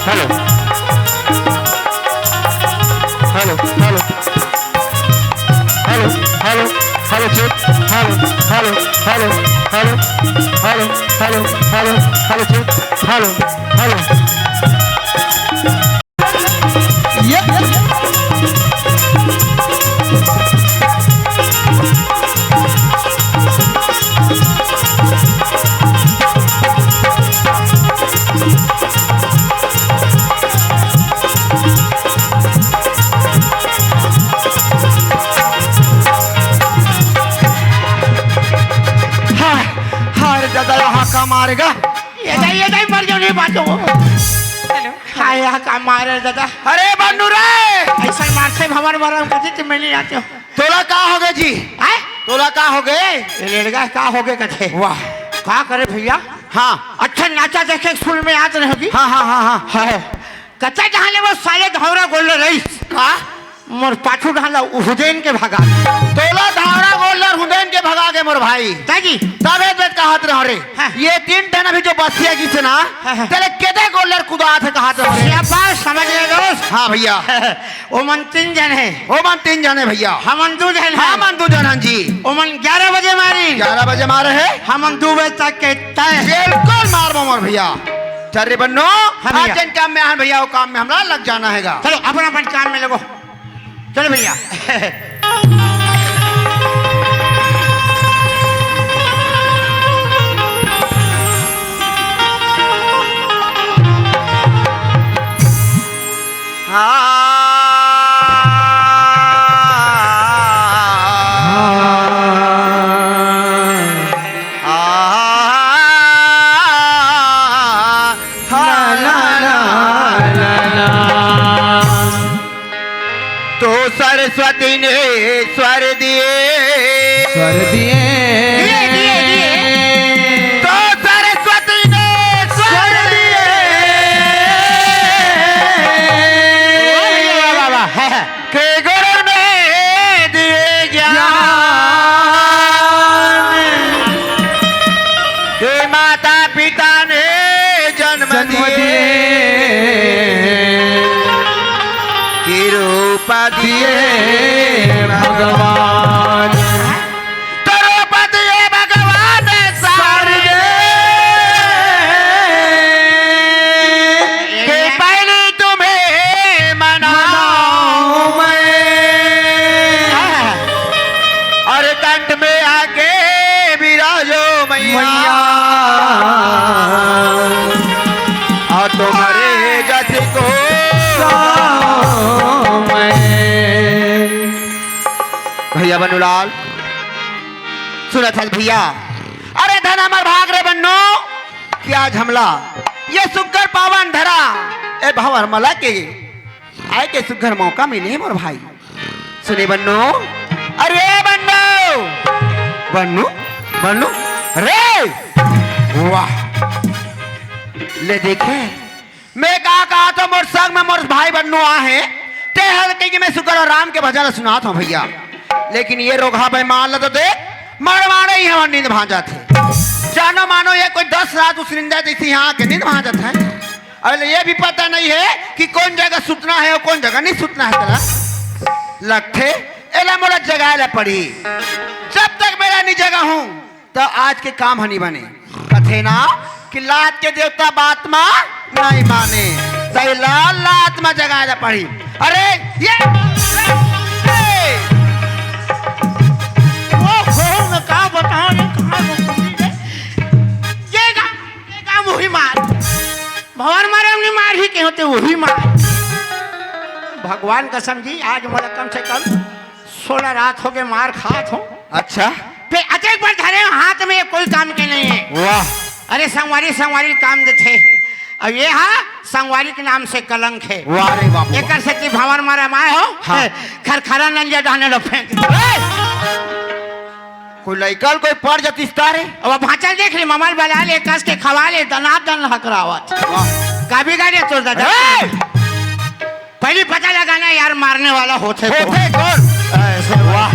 Hello hello hello hello hello hello check hello hello hello hello hello hello hello hello check hello hello मारेगा ये मर जाओ नहीं बाजो हाय यहाँ का मारे दादा। अरे बन्नू रे ऐसा मारते भवर भरम कथी तुम नहीं आते हो तोला का हो गए जी हैं तोला का हो गए ये लड़का का हो गए कथे वाह का करे भैया। हाँ अच्छा नाचा देखे स्कूल में याद रहेगी। हाँ हाँ हाँ हाँ है कच्चा जहाँ ले वो साले धौरा गोल रही का मोर पाछू ढाला हुसैन के भगा तोला धावरा गोल्डर हुसैन के भगा के मोर भाई ताजी तबे बेट का हाथ रहो रे हाँ। ये तीन टन अभी जो बसिया की से ना हाँ। तेरे केते गोल्डर कुदा थे कहा रे क्या बात समझ गए दोस्त। हाँ भैया ओमन 3 जन है ओमन 3 जने भैया हमन 2 जन हाँ है मन 2 जन जी ओमन 11 बजे मारी 11 बजे मारे है हमन 2 बजे तक के तय बिल्कुल मार मोर भैया चल रे बन्नो हाँ भैया। आज काम में आन भैया वो काम में हमरा लग जाना हैगा चलो अपना अपन काम में लगो चलो भैया। तो सरस्वती ने स्वर दिए तो सरस्वती ने स्वर दिए के गुरु ने दिए ज्ञान के माता पिता ने जन्म दिए की रूप दिए भगवान भगवान शारदे के पहले तुम्हें मनाऊं मैं और कंठ में आके विराजो मैया और तुम्हारे गति को भैया बन्नूलाल सुना था भैया अरे धन अमर भाग रे बन्नो क्या झमला ये सुगर पावन धरा ए भवर मला के आए के सुगर मौका मिले मोर भाई सुने बन्नो अरे बन्नो बन्नू बन्नू रे वाह ले देखे मैं कहा तो मोर संग में मोर भाई बन्नू आ है ते हल के मैं सुगर और राम के भजन सुना था भैया लेकिन ये रोगा भाई मान लो तो देख मरवाने ही हमारी नींद भाग जाते जानो मानो ये कोई 10 रात उस निंदा जैसी यहाँ के नींद भाग जाता है और ये भी पता नहीं है कि कौन जगह सुतना है और कौन जगह नहीं सुतना है तेरा लगते एला मोला जगह ला पड़ी जब तक मेरा नहीं जगह हूँ तो आज के काम हनी बने कथे ना कि लात के देवता बात माँ नहीं माने सही लात में जगह ला पड़ी अरे ये वही मार भवन मारे हमने मार ही के होते वही मार भगवान कसम जी आज मोला कम से कम 16 रात हो गए मार खात हो। अच्छा पे अटैक पर धरे हाथ में कोई काम के नहीं है। वाह अरे संगवारी काम दे थे और ये हाँ संगवारी के नाम से कलंक है। वाह रे बाप एक से भवन मारे माए हो हाँ। खरखरा नलिया डाने लो फेंक कोई लड़कल कोई पड़ जाती तारे अब भाचल देख ले ममल बला ले कस के खवा ले दन हकरावत काबी गाड़ी तोड़ दादा पहली पता लगाना यार मारने वाला होते कौन वाह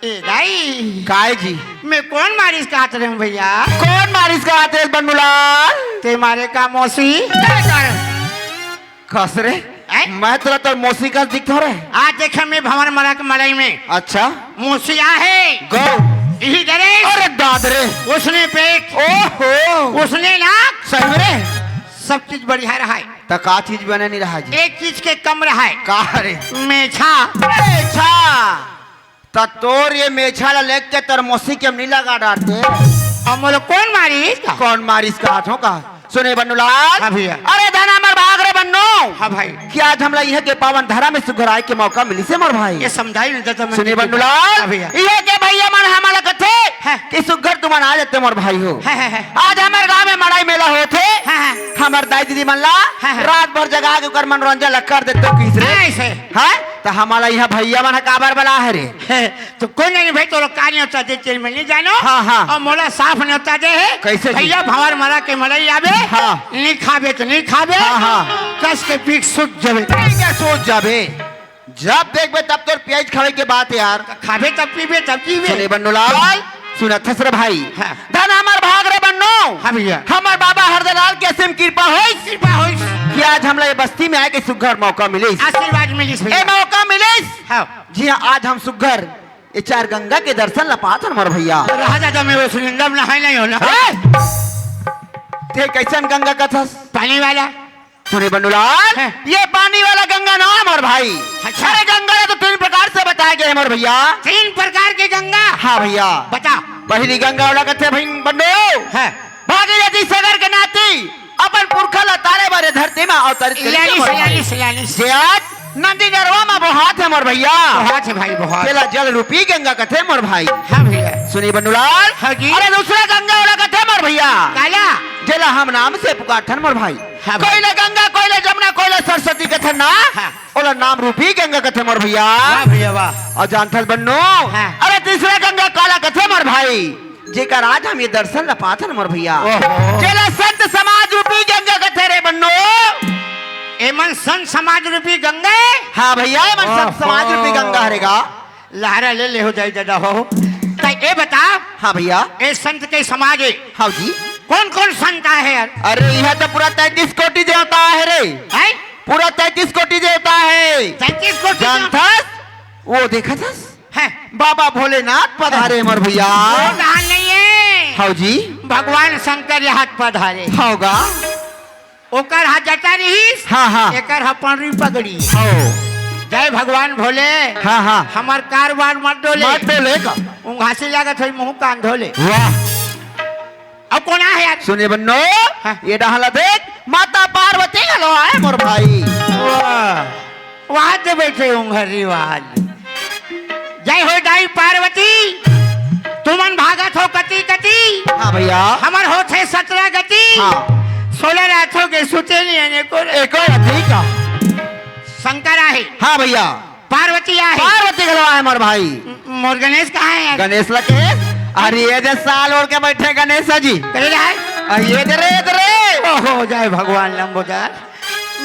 ए दा भाई काय जी मैं कौन मारिस का हाथ रहे हूँ भैया कौन मारिस का आते बन्नूलाल ते मारे का मौसी खसरे ऐ? मैं तुला तो मौसी का दिखता रहे आज देखे मैं भंवर मरा के मड़ई में अच्छा मौसिया है गो यही डरे अरे दादरे उसने पेट ओहो उसने नाक सही में सब चीज बढ़िया रहा है तो का चीज बने नहीं रहा जी एक चीज के कम रहा है का रे मेछा मेछा तो तोर ये मेछा ला लेके के तर मौसी के हम नहीं लगा डालते अमोल कौन मारी कौन मारिस का हाथों का सुने बन्नूलाल हाँ भैया। अरे धना मर भाग रे बन्नो हाँ भाई क्या आज हमला यह के पावन धारा में सुघराए के मौका मिली से मोर भाई ये समझाई नहीं देता सुने बन्नूलाल हाँ भैया ये के भैया मन हमारा कथे है। कि सुघर तुमन आ जाते मोर भाई हो है। आज हमारे गांव में मड़ाई मेला होते है। हमार दाई दीदी मन ला है। रात भर जगा के ओकर मनोरंजन ला कर देते किसरे ऐसे है तो हमारा यह भैया मन काबर बला है रे तो कोई नहीं भाई तो लोग का नहीं होता दे चल में नहीं जानो हाँ, हाँ। और मोला साफ नहीं होता दे है कैसे जी? भैया भंवर मरा के मड़ई आवे हाँ। नहीं खाबे तो नहीं खाबे हाँ, हाँ। कस के पीक सुख जावे क्या सोच जाबे जब देखबे तब तो प्याज खावे के बात यार खाबे तब पीबे तब सुने पीबे बन्नूलाल सुना थसर भाई हाँ। धन हमार भाग रे बन्नो हाँ भैया हमार बाबा हरदलाल के असीम कृपा होई कृपा होई कि आज हमला ये बस्ती में आए के सुघर मौका मिले आशीर्वाद मिलिस ए भैया मौका मिले हाँ जी हाँ आज हम सुघर ये चार गंगा के दर्शन ला पात हमार भैया तो रहा जाता मैं वो सुनिंदम नहाई नहीं होना ते कैसन गंगा का थस पानी वाला सुने बन्नूलाल है। ये पानी वाला गंगा ना हमार भाई अच्छा। अरे गंगा तो तीन प्रकार से बताया गया हमार भैया 3 प्रकार के गंगा हाँ भैया बता पहली गंगा वाला कथे भाई बन्नो है भागीरथी सागर के नाती अपन पुरखा ला तारे बारे धरती में अवतरित लालिस जे आज नदी नरवा में बहात है मोर भैया बहुत है भाई बहुत केला जल रूपी गंगा कथे मोर भाई हाँ भैया सुनी बन्नूलाल हाँ जी। अरे दूसरा गंगा वाला कथे मोर भैया काला जेला हम नाम से पुकारथन मोर भाई हाँ भाई। कोयला गंगा कोयला जमुना कोयला सरस्वती कथे ना हाँ। ओला नाम रूपी गंगा कथे मोर भैया वाह भैया वाह और जानथल बन्नो हाँ। अरे तीसरा गंगा काला कथे मोर भाई जेकर आज हम ये दर्शन ला पाथन मोर भैया ओहो। जेला संत समाज रूपी गंगा कथे रे बन्नो एमन संत समाज रूपी गंगा हाँ भैया ये मन संत समाज रूपी गंगा हरेगा लहरा ले हो जाए दादा हो तो ये बता हाँ भैया ये संत के समाज है हाँ जी कौन कौन संत है यार अरे यह तो पूरा 33 कोटि देवता है रे है पूरा 33 कोटि देवता है 33 को जानथस वो देखा थस है बाबा भोलेनाथ पधारे मोर भैया वो दान नहीं है हाँ जी भगवान शंकर यहाँ पधारे होगा ओकर हाथ जटा रही हाँ हाँ एकर हपनरी पगड़ी हो जय भगवान भोले हाँ हाँ हमार कारोबार मत डोले मत डोले का घासी लागत हुई मुंह कान धोले वाह अब कौन है यार सुने बन्नो हाँ। ये डहला देख माता पार्वती हलो आए मोर भाई वहां से बैठे हूँ हरिवाल जय हो दाई पार्वती तुमन भागत हो कति कति हाँ भैया हमर होते 17 गति हाँ 16 रातों के सुते नहीं आने को एक और अधिक का शंकर आहे हाँ भैया पार्वती आहे पार्वती हलो आए मोर भाई मोर गणेश कहाँ है यार गणेश लगे अरे ये दे साल ओढ़ के बैठे गणेश जी करे है ये दे ओहो जय भगवान लंबोदर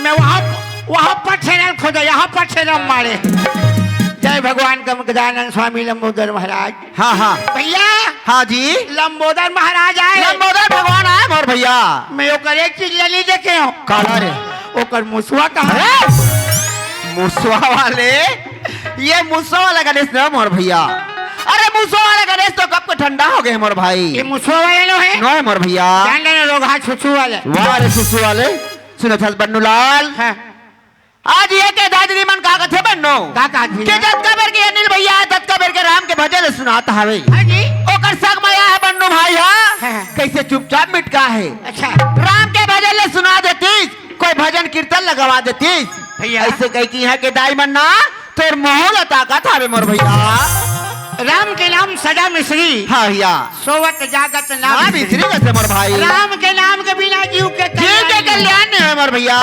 मैं वहाँ पर ठेरल खोदा यहाँ पर ठेरल मारे जय भगवान गदानंद स्वामी लंबोदर महाराज हाँ हाँ भैया हाँ जी लंबोदर महाराज आए लंबोदर भगवान आए मोर भैया मैं ओकर एक चीज ले ली देखे हूँ काला रे ओकर मुसवा कहाँ अरे मुसवा वाले ये मुसवा वाला गणेश न मोर भैया अरे मुसवा वाला गणेश तो कब को ठंडा हो गए मोर भाई ये मुसवा वाले नो है नो है मोर भैया जान लेना लोग हाथ छुछू वाले वाह रे सुसु वाले सुनो थस बन्नूलाल हाँ आज ये के दादी मन का कथे बन्नो का का भी के जत कबर के अनिल भैया जत कबर के राम के भजन सुनाता हवे हाँ जी ओकर सग माया है बन्नू भाई हाँ। हां कैसे चुपचाप मिटका है अच्छा राम के भजन ले सुना देती कोई भजन कीर्तन लगवा देती भैया ऐसे कह की है कि दाई मन्ना तोर मोहल ताकत हवे मोर भैया राम के नाम सदा मिश्री हाँ भैया सोवत जागत ना नाम बिसरी कैसे मोर भाई राम के नाम के बिना जीव के जीव के कल्याण नहीं है मोर भैया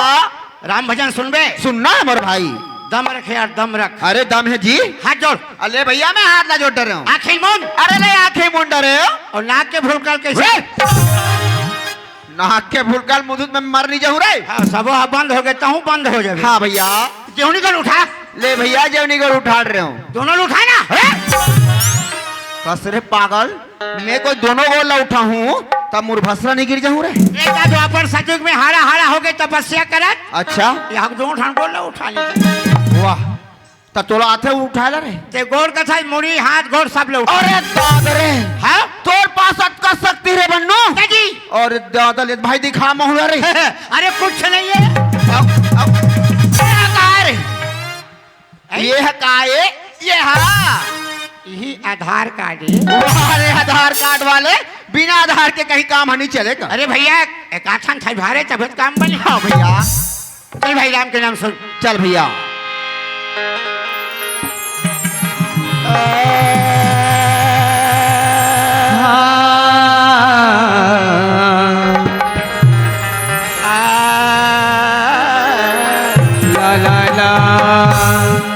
राम भजन सुनबे सुनना है मोर भाई दम रख यार दम रख अरे दम है जी हाथ जोड़ अरे भैया मैं हाथ ना जोड़ रहा हूँ आंखें मूंद अरे नहीं आंखें मुंड रहे हो और नाक के भूलकर कैसे नाक के भूलकाल मुदुत में मर नहीं जाऊँ रे हाँ सब बंद हो गए तहु बंद हो जाए हाँ भैया जेवनी कर उठा ले भैया जेवनी को उठा रहे हूँ दोनों उठा ना कसरे पागल, मैं कोई दोनों गोल ला उठा हूँ तब मुरभसरा नहीं गिर जाऊँ रे। एक द्वापर सतयुग में हारा हारा हो गए तपस्या करत। अच्छा यहाँ दो ठान गोल उठा ली। वाह, तब तोला आते उठा ला रे। ते गोड़ का था मुड़ी हाथ गोड़ सब ले उठा। अरे दादा रे, हाँ तोर पास अटका सकती रे बन्नो। क्या जी? और दादा ले भाई दिखा महुआ रे। अरे कुछ नहीं है। ये है का ये है यही आधार कार्ड है। अरे आधार कार्ड वाले बिना आधार के कहीं काम नहीं चलेगा। अरे भैया एक आठन था भारे तबियत काम बन। हाँ भैया, चल भाई राम के नाम सुन। चल भैया।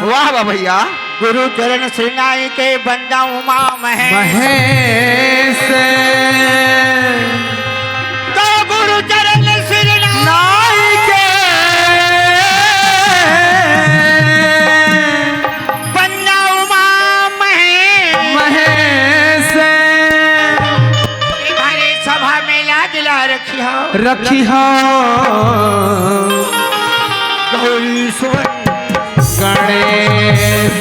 वाह वाह भैया। गुरु चरण श्रीनाई के बंदा उमा महेश तो गुरु चरण श्रीनाई के बंदा उमा महेश भारे सभा में लाजला रखी हो रखी हो गौरी सुवन गणेश।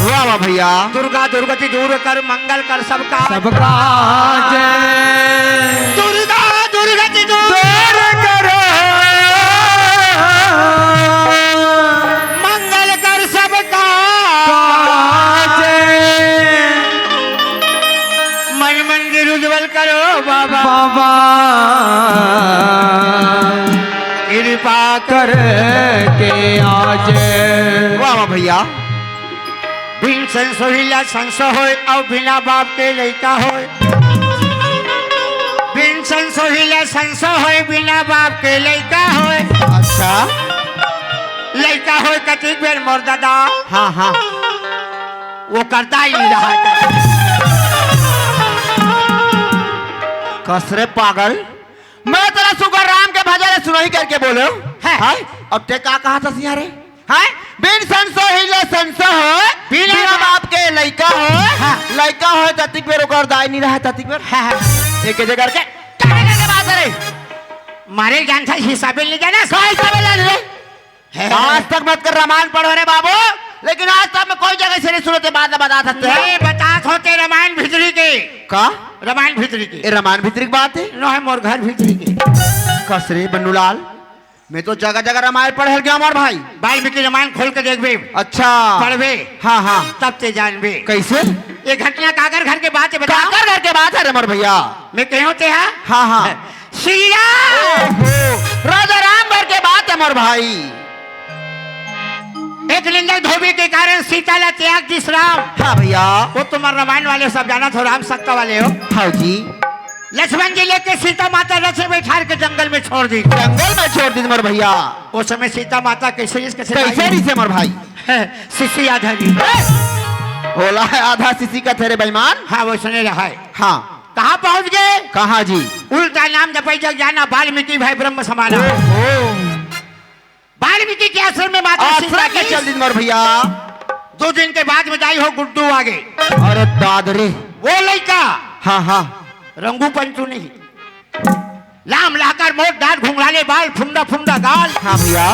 वाह वाह भैया। दुर्गा दुर्गति दूर कर मंगल कर सबका सबका जय दुर्गा दुर्गति दूर करो मंगल कर सबका जय मन मंदिर उज्जवल करो बाबा बाबा कृपा कर के आज। वाह वाह भैया। बिन संसोहिला संसो होय और बिना बाप के लड़का होय। बिन संसोहिला संसो होय बिना बाप के लड़का होय। अच्छा लड़का होय कति बेर मोर दादा हाँ हाँ वो करता ही नहीं रहा था। कसरे पागल, मैं तेरा सुगर राम के भजन सुनही करके बोलो है। हाय अब ते का कहा था सिया रे। हाय बिन संसो हिले संसो हो बिना बाप के लइका हो। हाँ। लइका हो ततिक बेर ओकर दाई नहीं रहा ततिक बेर एक जगह करके काने के बात रे। मारे ज्ञान था हिसाबे ले जाना का हिसाब ले रे। आज तक मत कर रामायण पढ़ो रे बाबू, लेकिन आज तक मैं कोई जगह से नहीं सुनते बात बता सकते हैं। नहीं बतात होते रामायण भितरी के का रामायण भितरी के ये रामायण भीतरी की बात है। नो है मोर घर भितरी के कसरे बन्नूलाल, मैं तो जगह जगह रामायण पढ़े गया हमार भाई। वाल्मीकि रामायण खोल के देखबे अच्छा पढ़बे हाँ हाँ तब ते जानबे कैसे ये घटना काकर घर के बात है बता। काकर घर के बात है रे मोर भैया। मैं कहो ते हा हाँ हाँ श्री राम राजा राम घर के बात है मोर भाई। एक निंदक धोबी के कारण सीता ला त्याग दिस राम। हाँ भैया। वो तुम्हारे रामायण वाले सब जाना थो राम सत्ता वाले हो। हाँ जी। लक्ष्मण जी लेके सीता माता रथ से बैठा के जंगल में छोड़ दी। जंगल में छोड़ दी मोर भैया। उस समय सीता माता कैसे कैसे नहीं से मोर भाई। शिष्य आधा दी बोला है आधा सीसी का तेरे बेईमान। हाँ वो सुने रहा है। हाँ कहाँ पहुँच गए। कहाँ जी। उल्टा नाम जपई जग जाना वाल्मीकि भाई ब्रह्म समाना। वाल्मीकि के आश्रम में माता सीता के चल दी मोर भैया। 2 दिन के बाद में जाई हो गुड्डू आगे। अरे दादरे वो लड़का हाँ हाँ रंगू पंचू नहीं लाम लाकर मोट डांट घुंघराले बाल फुंडा फुंडा गाल। हाँ भैया।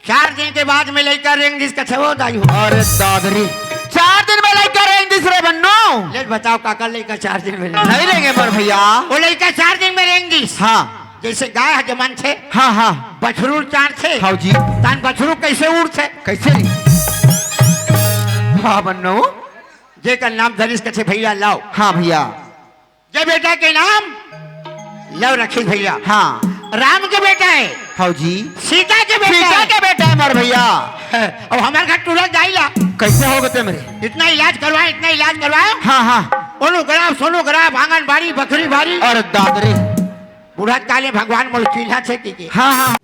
4 दिन के बाद में लेकर रेंग जिस का छवो दाई हो। अरे दादरी 4 दिन में लेकर रेंग दूसरे बन्नो। ले बताओ काका लेकर 4 दिन में नहीं लेंगे मोर भैया। वो लेकर 4 दिन में रेंग दिस। हाँ जैसे गाय है जमान थे। हाँ हाँ बछरू चार थे। हाँ जी। तान बछरू कैसे उड़ थे कैसे हाँ बन्नो। जे का नाम धरिस कछे भैया लाओ। हाँ भैया। जे बेटा के नाम लव रखी भैया। हाँ राम के बेटा है। हाँ जी। सीता के बेटा सीता है। के बेटा है मोर भैया। अब हमारे घर तुरंत जाइला। कैसे हो गए मेरे। इतना इलाज करवाए इतना इलाज करवाए। हाँ हाँ सोनोग्राफ आंगनबाड़ी बकरी बाड़ी। अरे दादरे बूढ़ा काले भगवान मोल चिन्हा छे की हाँ हाँ